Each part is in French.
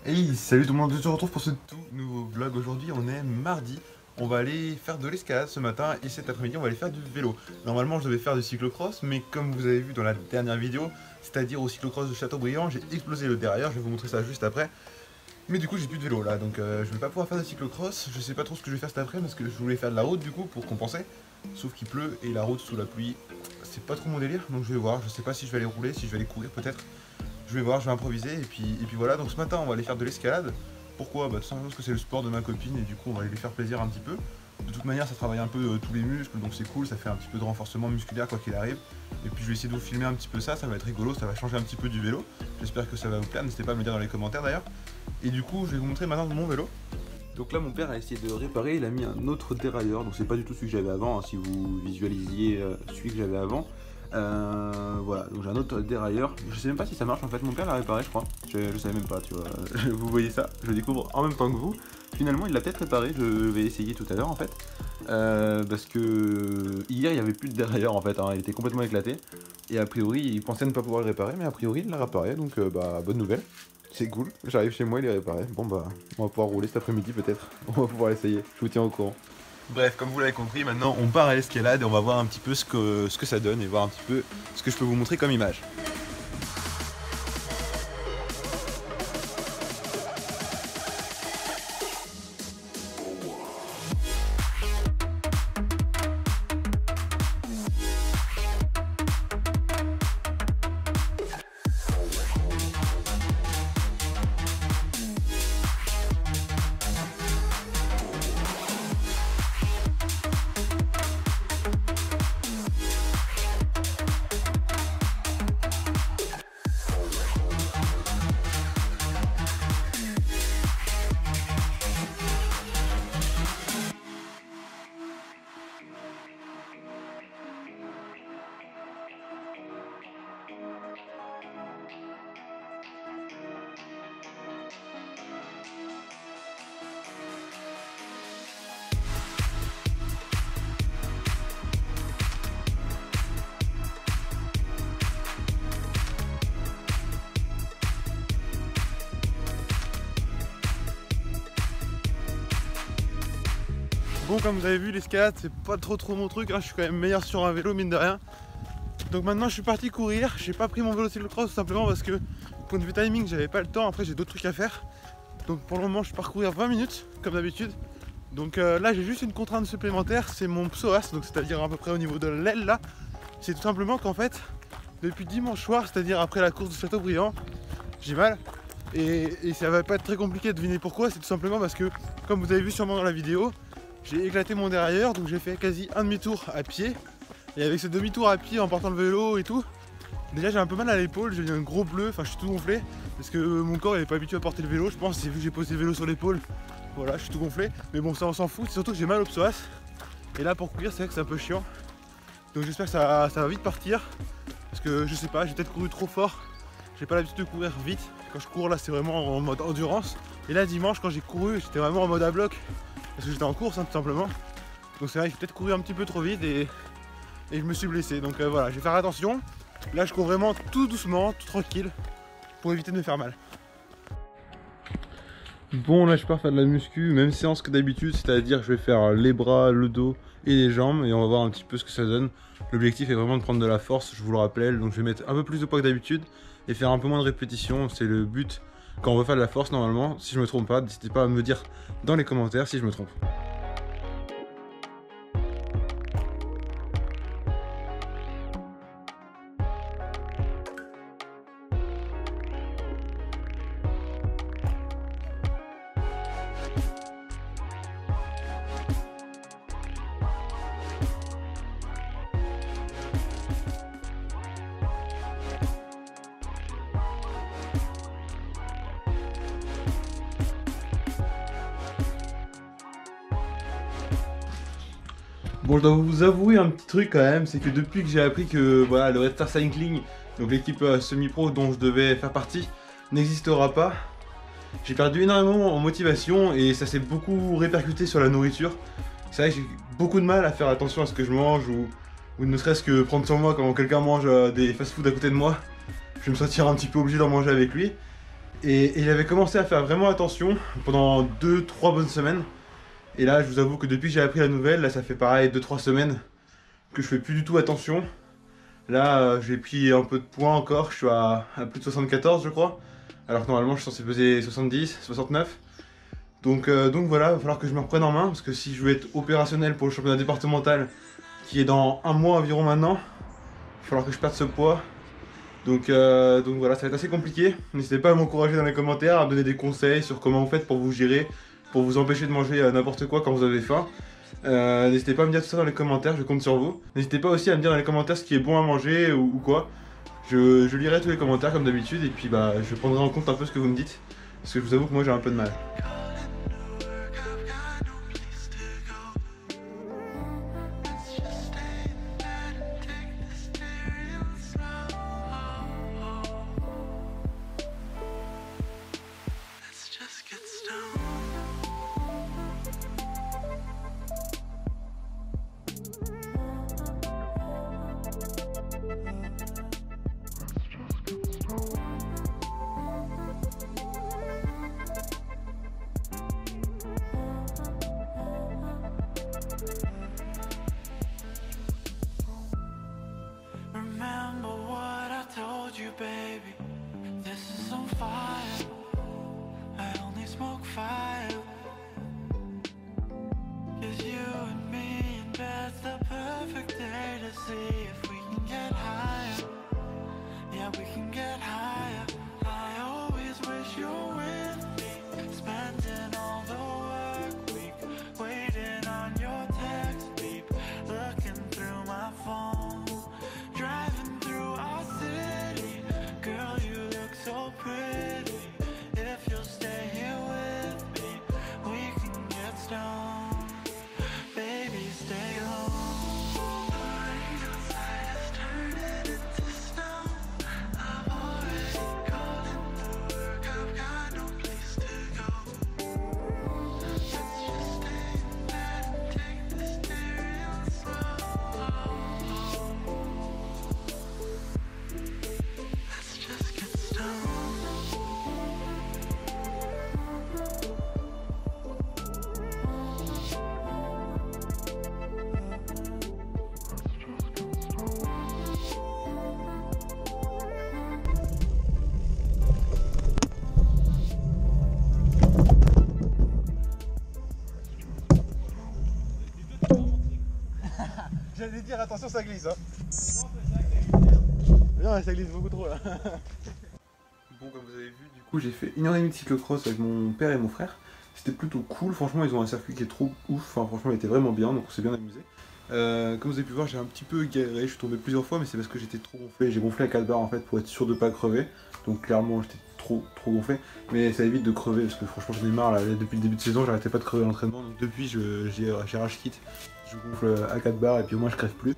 Hey, salut tout le monde, je te retrouve pour ce tout nouveau vlog. Aujourd'hui, on est mardi. On va aller faire de l'escalade ce matin et cet après-midi, on va aller faire du vélo. Normalement, je devais faire du cyclocross, mais comme vous avez vu dans la dernière vidéo, c'est-à-dire au cyclocross de Châteaubriand, j'ai explosé le derrière. Je vais vous montrer ça juste après. Mais du coup, j'ai plus de vélo là, donc je vais pas pouvoir faire de cyclocross. Je sais pas trop ce que je vais faire cet après parce que je voulais faire de la route du coup pour compenser. Sauf qu'il pleut et la route sous la pluie, c'est pas trop mon délire. Donc je vais voir. Je sais pas si je vais aller rouler, si je vais aller courir peut-être. Je vais voir, je vais improviser et puis voilà. Donc ce matin, on va aller faire de l'escalade. Pourquoi? Bah tout simplement parce que c'est le sport de ma copine et du coup, on va aller lui faire plaisir un petit peu. De toute manière, ça travaille un peu tous les muscles, donc c'est cool. Ça fait un petit peu de renforcement musculaire quoi qu'il arrive. Et puis je vais essayer de vous filmer un petit peu ça. Ça va être rigolo, ça va changer un petit peu du vélo. J'espère que ça va vous plaire. N'hésitez pas à me le dire dans les commentaires d'ailleurs. Et du coup, je vais vous montrer maintenant mon vélo. Donc là, mon père a essayé de réparer. Il a mis un autre dérailleur. Donc c'est pas du tout celui que j'avais avant. Hein, si vous visualisiez celui que j'avais avant. Voilà, donc j'ai un autre dérailleur. Je sais même pas si ça marche en fait. Mon père l'a réparé, je crois. Je savais même pas, tu vois. Vous voyez ça, je découvre en même temps que vous. Finalement, il l'a peut-être réparé. Je vais essayer tout à l'heure en fait. Parce que hier, il n'y avait plus de dérailleur en fait. Hein, il était complètement éclaté. Et a priori, il pensait ne pas pouvoir le réparer. Mais a priori, il l'a réparé. Donc, bah, bonne nouvelle. C'est cool. J'arrive chez moi, il est réparé. Bon, bah, on va pouvoir rouler cet après-midi peut-être. On va pouvoir l'essayer. Je vous tiens au courant. Bref, comme vous l'avez compris, maintenant on part à l'escalade et on va voir un petit peu ce que ça donne et voir un petit peu ce que je peux vous montrer comme image. Bon, comme vous avez vu, l'escalade c'est pas trop mon truc, hein. Je suis quand même meilleur sur un vélo mine de rien. Donc maintenant je suis parti courir, j'ai pas pris mon vélo cyclocross tout simplement parce que point de vue timing j'avais pas le temps, après j'ai d'autres trucs à faire. Donc pour le moment je pars courir 20 minutes comme d'habitude. Donc là j'ai juste une contrainte supplémentaire, c'est mon psoas, donc c'est-à-dire à peu près au niveau de l'aile là. C'est tout simplement qu'en fait depuis dimanche soir, c'est-à-dire après la course de Châteaubriand, j'ai mal. Et ça va pas être très compliqué de deviner pourquoi, c'est tout simplement parce que comme vous avez vu sûrement dans la vidéo, j'ai éclaté mon dérailleur, donc j'ai fait quasi un demi-tour à pied. Et avec ce demi-tour à pied en portant le vélo et tout, déjà j'ai un peu mal à l'épaule, j'ai eu un gros bleu, enfin je suis tout gonflé. Parce que mon corps il est pas habitué à porter le vélo, je pense, c'est vu que j'ai posé le vélo sur l'épaule. Voilà, je suis tout gonflé. Mais bon, ça on s'en fout, c'est surtout que j'ai mal au psoas. Et là pour courir c'est vrai que c'est un peu chiant. Donc j'espère que ça va vite partir. Parce que je sais pas, j'ai peut-être couru trop fort. J'ai pas l'habitude de courir vite. Quand je cours là c'est vraiment en mode endurance. Et là dimanche quand j'ai couru j'étais vraiment en mode à bloc. Parce que j'étais en course hein, tout simplement. Donc c'est vrai que j'ai peut-être couru un petit peu trop vite et je me suis blessé. Donc voilà, je vais faire attention. Là je cours vraiment tout doucement, tout tranquille, pour éviter de me faire mal. Bon là je pars faire de la muscu, même séance que d'habitude, c'est-à-dire je vais faire les bras, le dos et les jambes et on va voir un petit peu ce que ça donne. L'objectif est vraiment de prendre de la force, je vous le rappelle, donc je vais mettre un peu plus de poids que d'habitude et faire un peu moins de répétitions, c'est le but quand on veut faire de la force normalement. Si je me trompe pas, n'hésitez pas à me dire dans les commentaires si je me trompe. Bon, je dois vous avouer un petit truc quand même, c'est que depuis que j'ai appris que voilà, le Red Star Cycling, donc l'équipe semi-pro dont je devais faire partie, n'existera pas, j'ai perdu énormément en motivation et ça s'est beaucoup répercuté sur la nourriture. C'est vrai que j'ai beaucoup de mal à faire attention à ce que je mange ou ne serait-ce que prendre sur moi quand quelqu'un mange des fast-food à côté de moi. Je vais me sentir un petit peu obligé d'en manger avec lui. Et il avait commencé à faire vraiment attention pendant 2-3 bonnes semaines. Et là, je vous avoue que depuis que j'ai appris la nouvelle, là ça fait pareil 2-3 semaines que je fais plus du tout attention. Là, j'ai pris un peu de poids encore, je suis à plus de 74 je crois. Alors que normalement je suis censé peser 70, 69. Donc voilà, il va falloir que je me reprenne en main parce que si je veux être opérationnel pour le championnat départemental qui est dans un mois environ maintenant, il va falloir que je perde ce poids. Donc voilà, ça va être assez compliqué. N'hésitez pas à m'encourager dans les commentaires, à me donner des conseils sur comment vous faites pour vous gérer, pour vous empêcher de manger n'importe quoi quand vous avez faim. N'hésitez pas à me dire tout ça dans les commentaires, je compte sur vous. N'hésitez pas aussi à me dire dans les commentaires ce qui est bon à manger ou quoi. Je lirai tous les commentaires comme d'habitude et puis bah je prendrai en compte un peu ce que vous me dites. Parce que je vous avoue que moi j'ai un peu de mal. Remember what I told you, baby. This is on fire. I only smoke fire. 'Cause you and me in bed's the perfect day to see if we can get higher. Yeah, we can get higher. I always wish you were with me, spending all the work week, waiting on your text beep, looking through my phone, driving through our city. Girl, you look so pretty. If you'll stay here with me, we can get stoned. Baby, stay home. The rain outside is turning into snow. I've already called into work, I've got no place to go. Let's just stay in bed and take this day real slow. Let's just get stoned. J'allais dire attention ça glisse hein. Non ça glisse beaucoup trop là. Bon comme vous avez vu du coup j'ai fait 1h30 de cyclocross avec mon père et mon frère. C'était plutôt cool, franchement ils ont un circuit qui est trop ouf, enfin franchement il était vraiment bien donc on s'est bien amusé. Comme vous avez pu voir j'ai un petit peu galéré, je suis tombé plusieurs fois mais c'est parce que j'étais trop gonflé, j'ai gonflé à 4 barres en fait pour être sûr de pas crever. Donc clairement j'étais trop gonflé, mais ça évite de crever parce que franchement j'en ai marre là, depuis le début de saison j'arrêtais pas de crever à l'entraînement donc depuis j'ai rage kit, je gonfle à 4 barres et puis au moins je crève plus.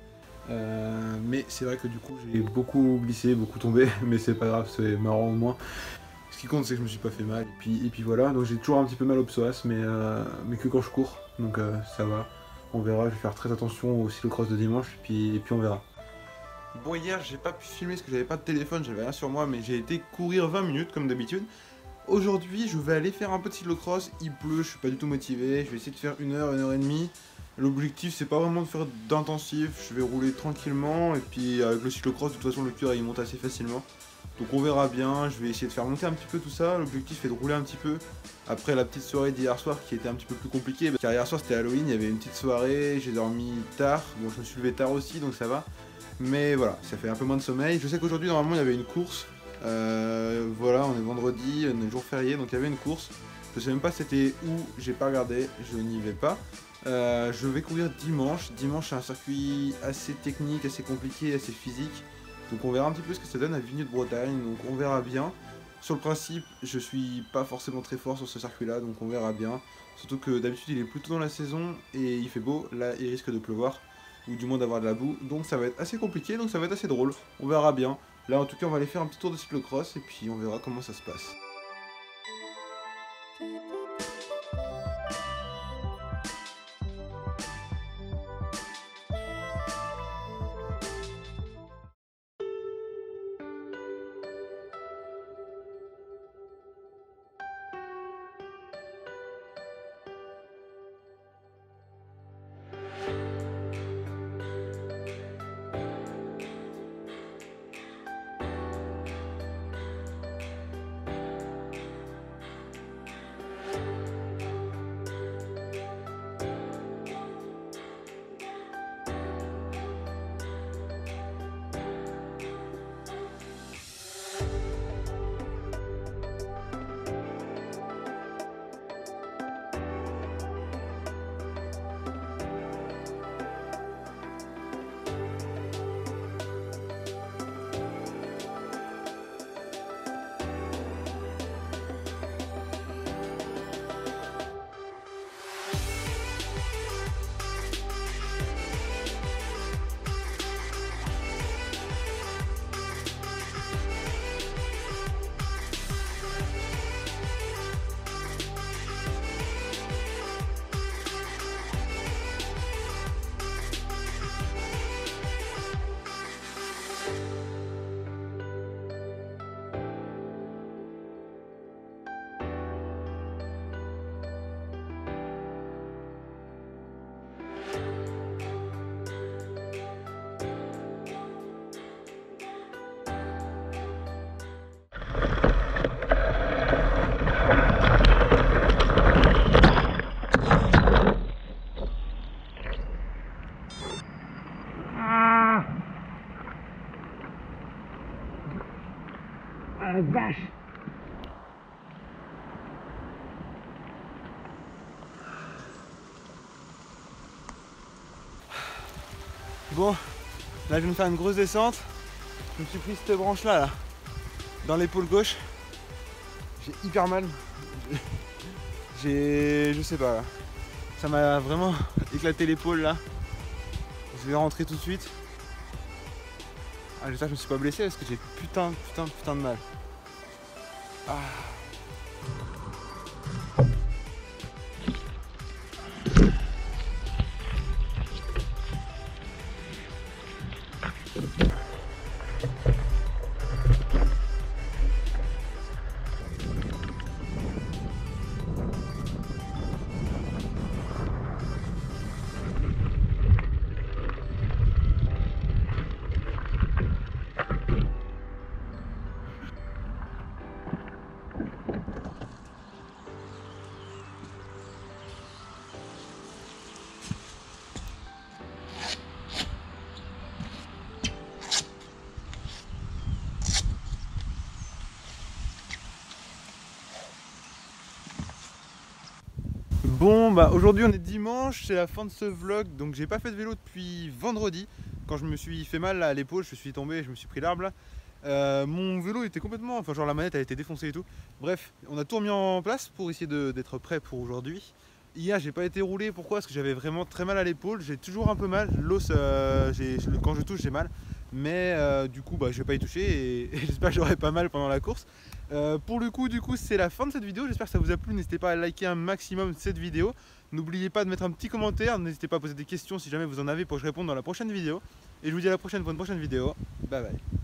Mais c'est vrai que du coup j'ai beaucoup glissé, beaucoup tombé, mais c'est pas grave, c'est marrant au moins. Ce qui compte c'est que je me suis pas fait mal, et puis voilà, donc j'ai toujours un petit peu mal au psoas, mais que quand je cours, donc ça va. On verra, je vais faire très attention au cyclocross de dimanche, et puis on verra. Bon hier j'ai pas pu filmer parce que j'avais pas de téléphone, j'avais rien sur moi, mais j'ai été courir 20 minutes comme d'habitude. Aujourd'hui je vais aller faire un peu de cyclocross, il pleut, je suis pas du tout motivé, je vais essayer de faire 1h, 1h30. L'objectif c'est pas vraiment de faire d'intensif, je vais rouler tranquillement et puis avec le cyclocross de toute façon le cœur il monte assez facilement. Donc on verra bien, je vais essayer de faire monter un petit peu tout ça, l'objectif est de rouler un petit peu. Après la petite soirée d'hier soir qui était un petit peu plus compliquée, car hier soir c'était Halloween, il y avait une petite soirée, j'ai dormi tard, bon je me suis levé tard aussi donc ça va. Mais voilà, ça fait un peu moins de sommeil. Je sais qu'aujourd'hui normalement il y avait une course, voilà on est vendredi, on est jour férié donc il y avait une course. Je sais même pas c'était où, j'ai pas regardé, je n'y vais pas. Je vais courir dimanche. Dimanche, c'est un circuit assez technique, assez compliqué, assez physique. Donc on verra un petit peu ce que ça donne à Vigneux de Bretagne. Donc on verra bien. Sur le principe, je suis pas forcément très fort sur ce circuit-là, donc on verra bien. Surtout que d'habitude, il est plutôt dans la saison et il fait beau. Là, il risque de pleuvoir ou du moins d'avoir de la boue. Donc ça va être assez compliqué, donc ça va être assez drôle. On verra bien. Là, en tout cas, on va aller faire un petit tour de cyclocross et puis on verra comment ça se passe. Bon, là je viens de faire une grosse descente. Je me suis pris cette branche là, dans l'épaule gauche. J'ai hyper mal. Je sais pas là. Ça m'a vraiment éclaté l'épaule là. Je vais rentrer tout de suite. Ah, j'espère que je me suis pas blessé parce que j'ai putain de mal. Ah. Bon bah aujourd'hui on est dimanche, c'est la fin de ce vlog, donc j'ai pas fait de vélo depuis vendredi. Quand je me suis fait mal à l'épaule, je suis tombé, je me suis pris l'arbre là. Mon vélo était complètement, enfin genre la manette a été défoncée et tout. Bref, on a tout remis en place pour essayer d'être prêt pour aujourd'hui. Hier j'ai pas été roulé, pourquoi? Parce que j'avais vraiment très mal à l'épaule, j'ai toujours un peu mal, l'os, quand je touche j'ai mal. Mais du coup bah, je vais pas y toucher et j'espère que j'aurai pas mal pendant la course. Pour le coup, c'est la fin de cette vidéo. J'espère que ça vous a plu. N'hésitez pas à liker un maximum cette vidéo. N'oubliez pas de mettre un petit commentaire. N'hésitez pas à poser des questions si jamais vous en avez pour que je réponde dans la prochaine vidéo. Et je vous dis à la prochaine pour une prochaine vidéo. Bye bye.